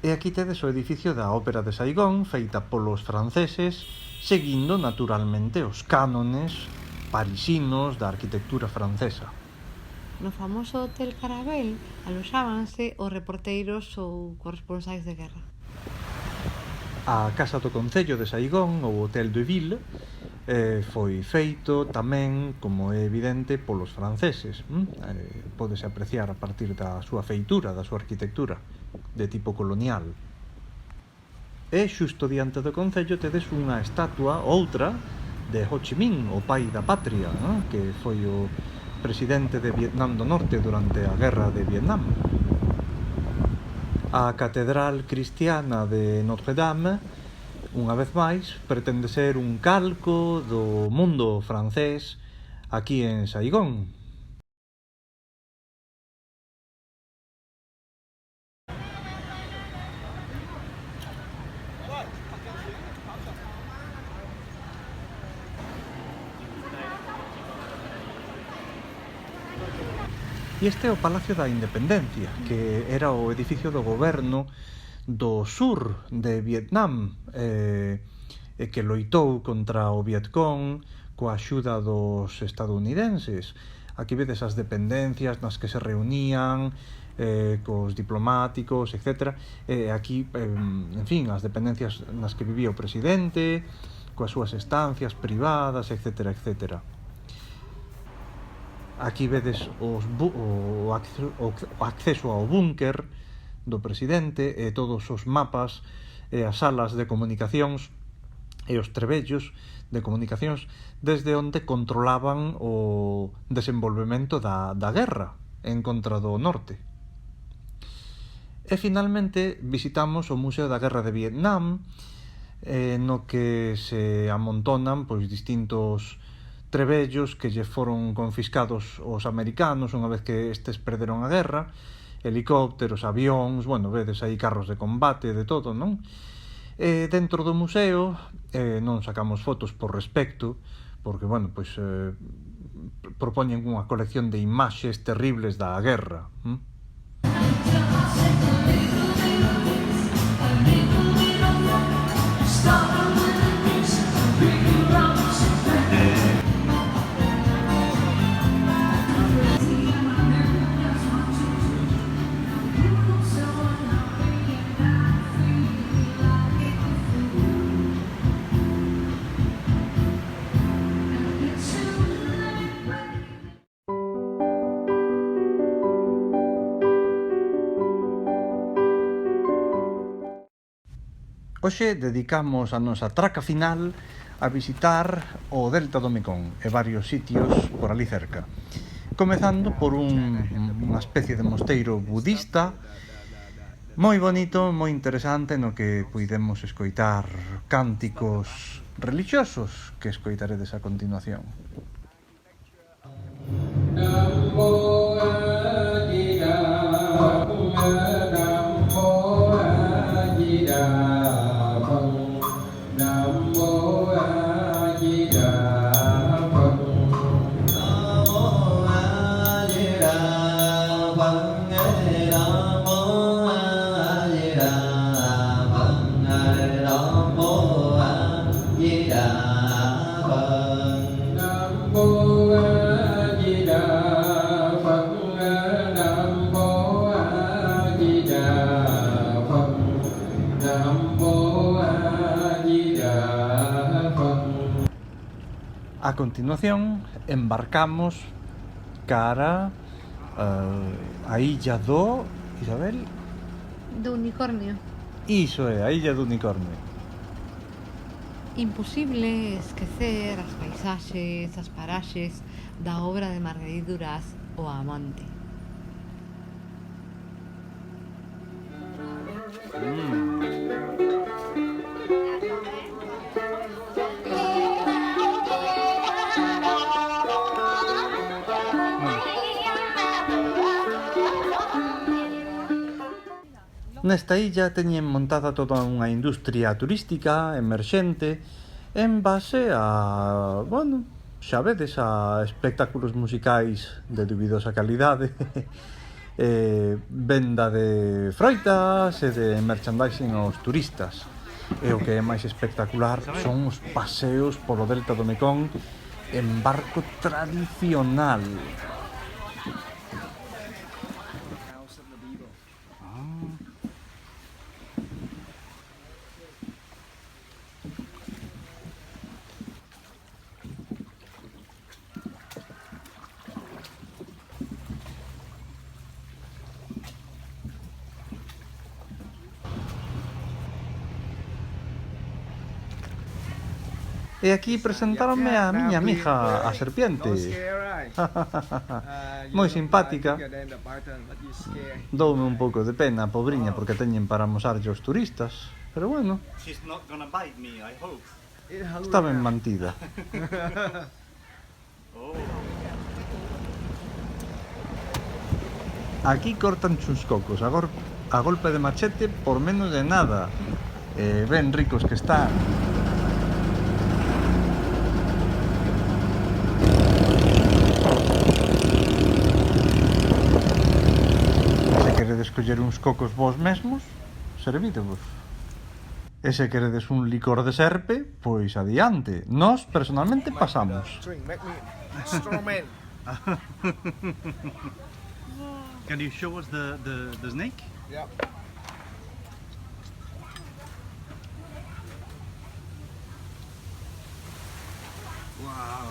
E aquí tedes o edificio da Ópera de Saigón, feita polos franceses, seguindo naturalmente os cánones parisinos da arquitectura francesa. No famoso Hotel Carabel aloxábanse os reporteiros ou corresponsais de guerra. A Casa do Concello de Saigón, ou Hotel de Ville, foi feito tamén, como é evidente, polos franceses. Pódese apreciar a partir da súa feitura, da súa arquitectura de tipo colonial. E xusto diante do Concello tedes unha estatua, outra, de Ho Chi Minh, o pai da patria, que foi o presidente de Vietnam do Norte durante a Guerra de Vietnam. A Catedral Cristiana de Notre Dame, unha vez máis, pretende ser un calco do mundo francés aquí en Saigón. E este é o Palacio da Independencia, que era o edificio do goberno do sur de Vietnam, e que loitou contra o Vietcong coa axuda dos estadounidenses. Aquí vedes as dependencias nas que se reunían cos diplomáticos, etc. Aquí, en fin, as dependencias nas que vivía o presidente, coas súas estancias privadas, etc., etc. Aquí vedes o acceso ao búnker do presidente e todos os mapas e as salas de comunicacións e os trebellos de comunicacións desde onde controlaban o desenvolvemento da guerra en contra do norte. E finalmente visitamos o Museo da Guerra de Vietnam, no que se amontonan pois distintos trebellos que lle foron confiscados aos americanos unha vez que estes perderon a guerra, helicópteros, avións, bueno, vedes aí carros de combate, de todo, non? Dentro do museo non sacamos fotos por respecto, porque, bueno, pois propoñen unha colección de imaxes terribles da guerra. Hoxe dedicamos a nosa traca final a visitar o delta do Mekong e varios sitios por ali cerca. Comezando por unha especie de mosteiro budista moi bonito, moi interesante, no que puidemos escoitar cánticos relixiosos que escoitaredes a continuación. A continuación, embarcamos cara a illa do... Isabel? Do unicornio. Iso é, a illa do unicornio. Imposible esquecer as paisaxes, as paraxes da obra de Marguerite Duras, O Amante. Nesta illa teñen montada toda unha industria turística emerxente en base a, bueno, xa vedes, a espectáculos musicais de dubidosa calidade, venda de froitas e de merchandising aos turistas. E o que é máis espectacular son os paseos polo delta do Mekong en barco tradicional. E aquí presentaronme a miña amiga, a serpiente. Moi simpática. Doume un pouco de pena, pobriña, porque teñen para amosarlle aos turistas. Pero bueno, está ben mantida. Aquí cortan uns cocos a golpe de machete por menos de nada. Ben ricos que están. Escoller uns cocos vos mesmos, servídevos. E se queredes un licor de serpe, pois adiante. Nós, personalmente, pasamos. Can you show us the snake? Yeah. Wow.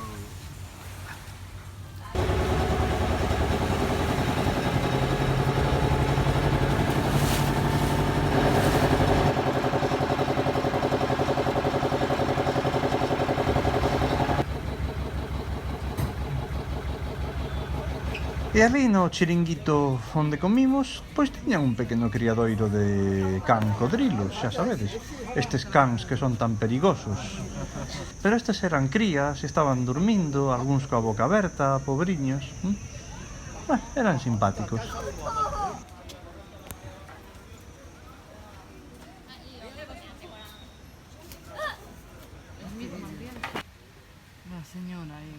E ali no chiringuito onde comimos, pois tiñan un pequeno criadoiro de can codrilos, xa sabedes, estes cans que son tan perigosos. Pero estes eran crías, estaban dormindo, algúns coa boca aberta, pobriños. Eran simpáticos. La señora ahí.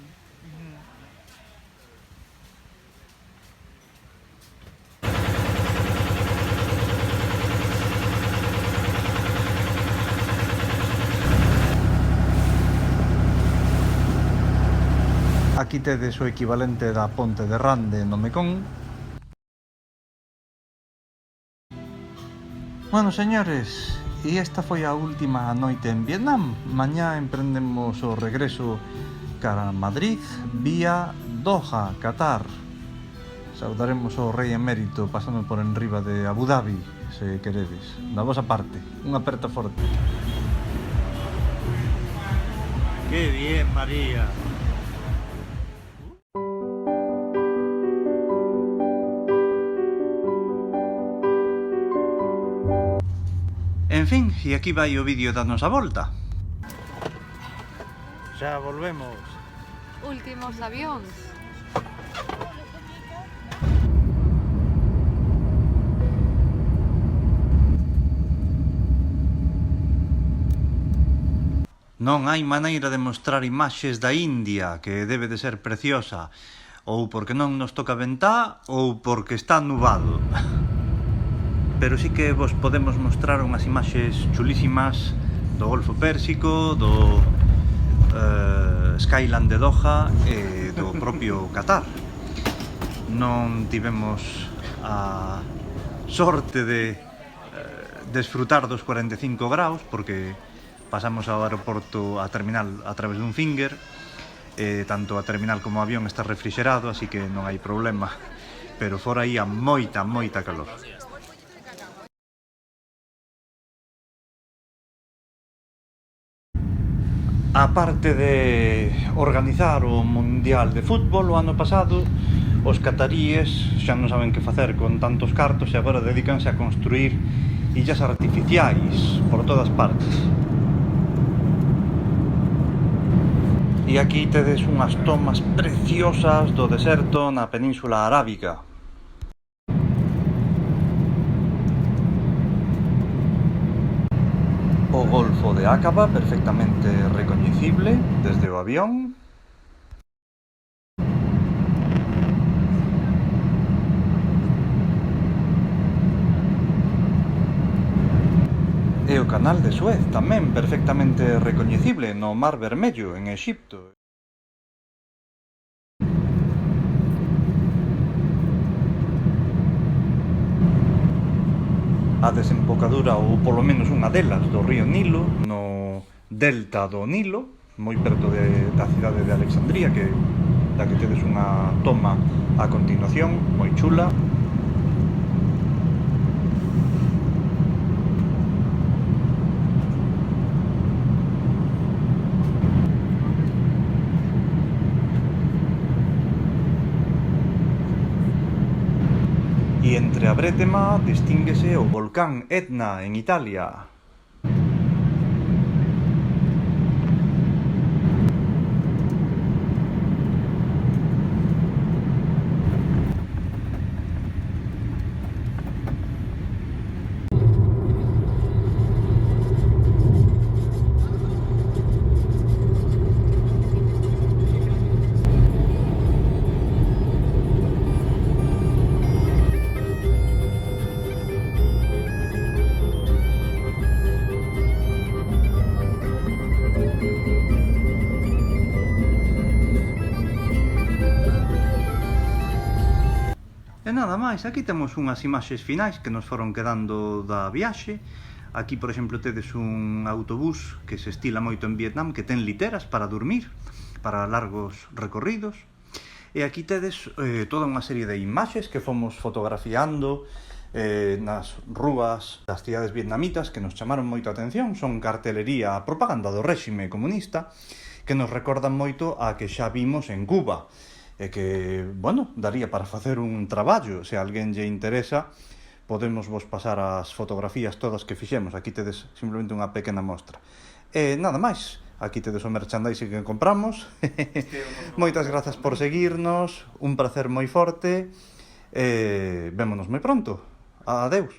Aquí tedes o equivalente da ponte de Rande no Mekong. Bueno, señores, e esta foi a última noite en Vietnam. Mañá emprendemos o regreso cara a Madrid vía Doha, Qatar. Saudaremos ao rei emérito pasando por enriba de Abu Dhabi, se queredes. Da vosa parte, unha aperta forte. ¡Qué bien, María! En fin, e aquí vai o vídeo da nosa volta. Ya volvemos. Últimos avións. Non hai maneira de mostrar imaxes da India, que debe de ser preciosa, ou porque non nos toca ventá, ou porque está nubado. Pero sí que vos podemos mostrar unhas imaxes chulísimas do Golfo Pérsico, do Skyline de Doha e do propio Qatar. Non tivemos a sorte de desfrutar dos 45 graus, porque pasamos ao aeroporto a terminal a través dun finger, tanto a terminal como o avión está refrixerado, así que non hai problema. pero fora aí a moita calor. A parte de organizar o Mundial de Fútbol o ano pasado, os cataríes xa non saben que facer con tantos cartos e agora dedícanse a construir illas artificiais por todas partes. E aquí tedes unhas tomas preciosas do deserto na Península Arábiga. O Golfo de Aqaba, perfectamente recoñecible desde o avión. E o Canal de Suez, tamén perfectamente recoñecible no Mar Vermello, en Exipto. A desembocadura, ou polo menos unha delas, do río Nilo, no delta do Nilo, moi perto da cidade de Alexandría, da que tedes unha toma a continuación, moi chula. E entre a brétema distínguese o volcán Etna en Italia. E nada máis, aquí temos unhas imaxes finais que nos foron quedando da viaxe. Aquí, por exemplo, tedes un autobús que se estila moito en Vietnam, que ten literas para dormir, para largos recorridos. E aquí tedes toda unha serie de imaxes que fomos fotografiando nas rúas das cidades vietnamitas que nos chamaron moito a atención. Son cartelería, propaganda do réxime comunista, que nos recordan moito a que xa vimos en Cuba. E que, bueno, daría para facer un traballo. Se a alguén lle interesa, podemos vos pasar as fotografías todas que fixemos. Aquí tedes simplemente unha pequena mostra. E nada máis, aquí tedes o merchandising que compramos. Moitas grazas por seguirnos, un placer moi forte, e vémonos moi pronto. Adeus.